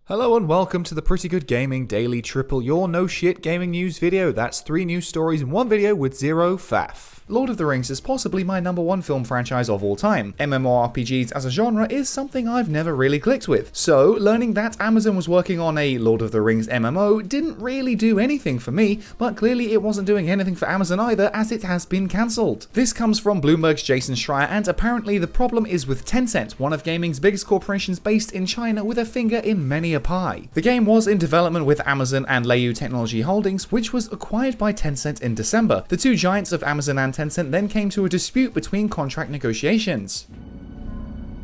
Hello and welcome to the Pretty Good Gaming Daily Triple, your no shit gaming news video. That's 3 news stories in one video with zero faff. Lord of the Rings is possibly my #1 film franchise of all time. MMORPGs as a genre is something I've never really clicked with. So, learning that Amazon was working on a Lord of the Rings MMO didn't really do anything for me, but clearly it wasn't doing anything for Amazon either, as it has been cancelled. This comes from Bloomberg's Jason Schreier, and apparently the problem is with Tencent, one of gaming's biggest corporations based in China with a finger in many a pie. The game was in development with Amazon and Leiyu Technology Holdings, which was acquired by Tencent in December. The two giants of Amazon and Tencent then came to a dispute between contract negotiations.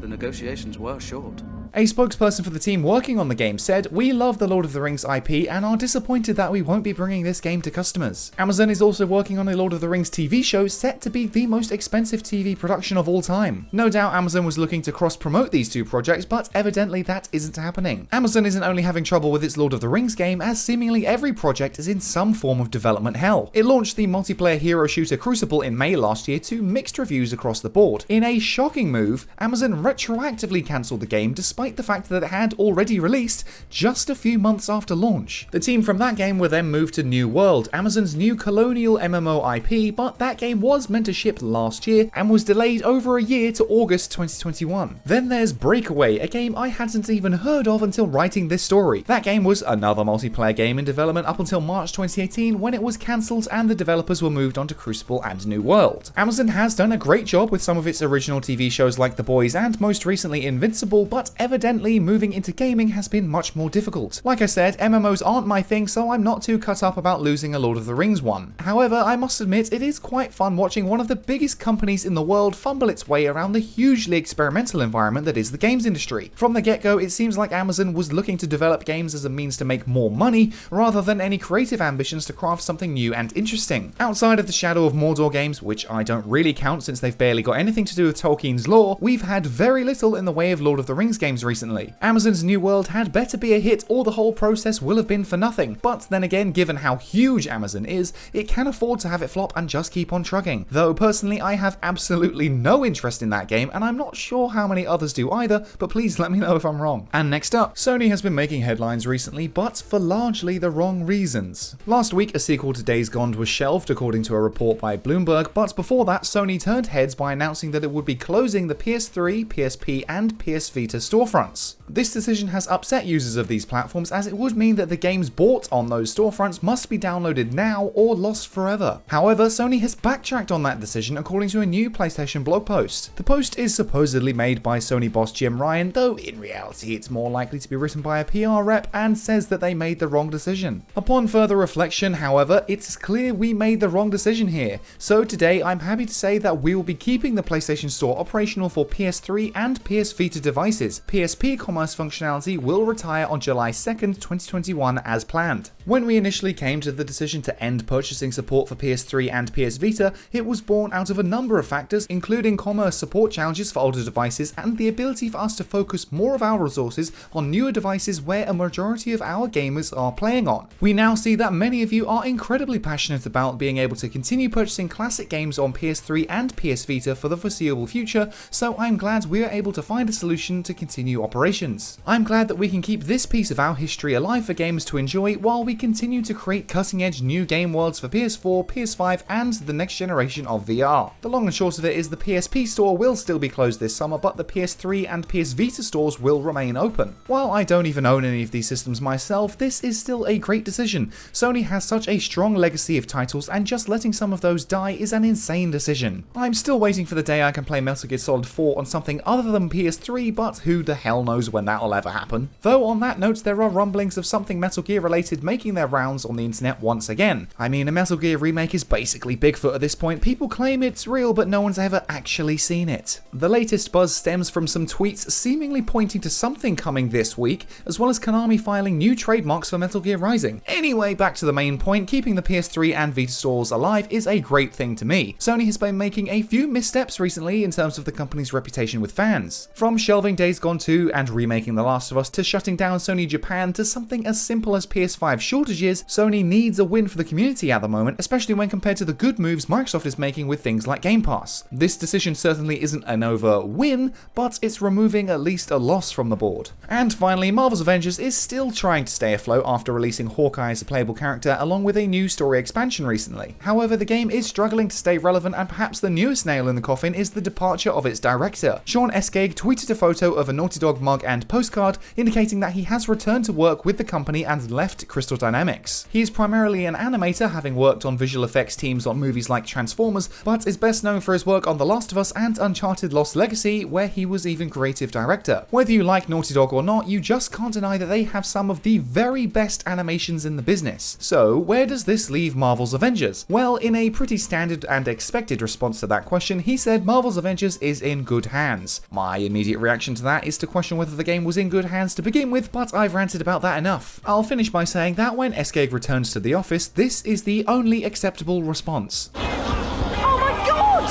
The negotiations were short. A spokesperson for the team working on the game said, "We love the Lord of the Rings IP and are disappointed that we won't be bringing this game to customers." Amazon is also working on a Lord of the Rings TV show set to be the most expensive TV production of all time. No doubt Amazon was looking to cross-promote these two projects, but evidently that isn't happening. Amazon isn't only having trouble with its Lord of the Rings game, as seemingly every project is in some form of development hell. It launched the multiplayer hero shooter Crucible in May last year to mixed reviews across the board. In a shocking move, Amazon retroactively cancelled the game despite the fact that it had already released just a few months after launch. The team from that game were then moved to New World, Amazon's new colonial MMO IP, but that game was meant to ship last year and was delayed over a year to August 2021. Then there's Breakaway, a game I hadn't even heard of until writing this story. That game was another multiplayer game in development up until March 2018 when it was cancelled and the developers were moved onto Crucible and New World. Amazon has done a great job with some of its original TV shows like The Boys and most recently Invincible, but evidently moving into gaming has been much more difficult. Like I said, MMOs aren't my thing, so I'm not too cut up about losing a Lord of the Rings one. However, I must admit it is quite fun watching one of the biggest companies in the world fumble its way around the hugely experimental environment that is the games industry. From the get-go, it seems like Amazon was looking to develop games as a means to make more money, rather than any creative ambitions to craft something new and interesting. Outside of the Shadow of Mordor games, which I don't really count since they've barely got anything to do with Tolkien's lore, we've had very little in the way of Lord of the Rings games recently. Amazon's New World had better be a hit or the whole process will have been for nothing, but then again, given how huge Amazon is, it can afford to have it flop and just keep on trucking. Though personally I have absolutely no interest in that game, and I'm not sure how many others do either, but please let me know if I'm wrong. And next up, Sony has been making headlines recently, but for largely the wrong reasons. Last week, a sequel to Days Gone was shelved according to a report by Bloomberg, but before that, Sony turned heads by announcing that it would be closing the PS3, PSP and PS Vita storefronts. This decision has upset users of these platforms, as it would mean that the games bought on those storefronts must be downloaded now or lost forever. However, Sony has backtracked on that decision according to a new PlayStation blog post. The post is supposedly made by Sony boss Jim Ryan, though in reality it's more likely to be written by a PR rep, and says that they made the wrong decision. Upon further reflection, however, it's clear we made the wrong decision here. So today I'm happy to say that we will be keeping the PlayStation Store operational for PS3 and PS Vita devices. PSP commerce functionality will retire on July 2nd, 2021 as planned. When we initially came to the decision to end purchasing support for PS3 and PS Vita, it was born out of a number of factors, including commerce support challenges for older devices and the ability for us to focus more of our resources on newer devices where a majority of our gamers are playing on. We now see that many of you are incredibly passionate about being able to continue purchasing classic games on PS3 and PS Vita for the foreseeable future, so I'm glad we are able to find a solution to continue operations. I'm glad that we can keep this piece of our history alive for gamers to enjoy while we continue to create cutting-edge new game worlds for PS4, PS5 and the next generation of VR. The long and short of it is the PSP store will still be closed this summer, but the PS3 and PS Vita stores will remain open. While I don't even own any of these systems myself, this is still a great decision. Sony has such a strong legacy of titles, and just letting some of those die is an insane decision. I'm still waiting for the day I can play Metal Gear Solid 4 on something other than PS3, but who the hell knows when that'll ever happen. Though on that note, there are rumblings of something Metal Gear related making their rounds on the internet once again. I mean, a Metal Gear remake is basically Bigfoot at this point. People claim it's real, but no one's ever actually seen it. The latest buzz stems from some tweets seemingly pointing to something coming this week, as well as Konami filing new trademarks for Metal Gear Rising. Anyway, back to the main point, keeping the PS3 and Vita stores alive is a great thing to me. Sony has been making a few missteps recently in terms of the company's reputation with fans. From shelving Days Gone 2 and remaking The Last of Us to shutting down Sony Japan to something as simple as PS5 shortages, Sony needs a win for the community at the moment, especially when compared to the good moves Microsoft is making with things like Game Pass. This decision certainly isn't an over-win, but it's removing at least a loss from the board. And finally, Marvel's Avengers is still trying to stay afloat after releasing Hawkeye as a playable character along with a new story expansion recently. However, the game is struggling to stay relevant, and perhaps the newest nail in the coffin is the departure of its director. Sean Eskeg tweeted a photo of a Naughty Dog mug and postcard indicating that he has returned to work with the company and left Crystal Dynamics. He is primarily an animator, having worked on visual effects teams on movies like Transformers, but is best known for his work on The Last of Us and Uncharted Lost Legacy, where he was even creative director. Whether you like Naughty Dog or not, you just can't deny that they have some of the very best animations in the business. So, where does this leave Marvel's Avengers? Well, in a pretty standard and expected response to that question, he said Marvel's Avengers is in good hands. My immediate reaction to that is to question whether the game was in good hands to begin with, but I've ranted about that enough. I'll finish by saying that when Eskeg returns to the office, this is the only acceptable response. Oh my god!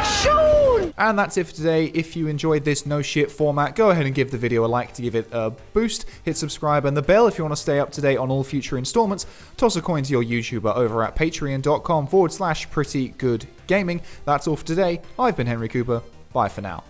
Sean! And that's it for today. If you enjoyed this no shit format, go ahead and give the video a like to give it a boost, hit subscribe and the bell if you want to stay up to date on all future installments, toss a coin to your YouTuber over at patreon.com/prettygoodgaming. That's all for today. I've been Henry Cooper. Bye for now.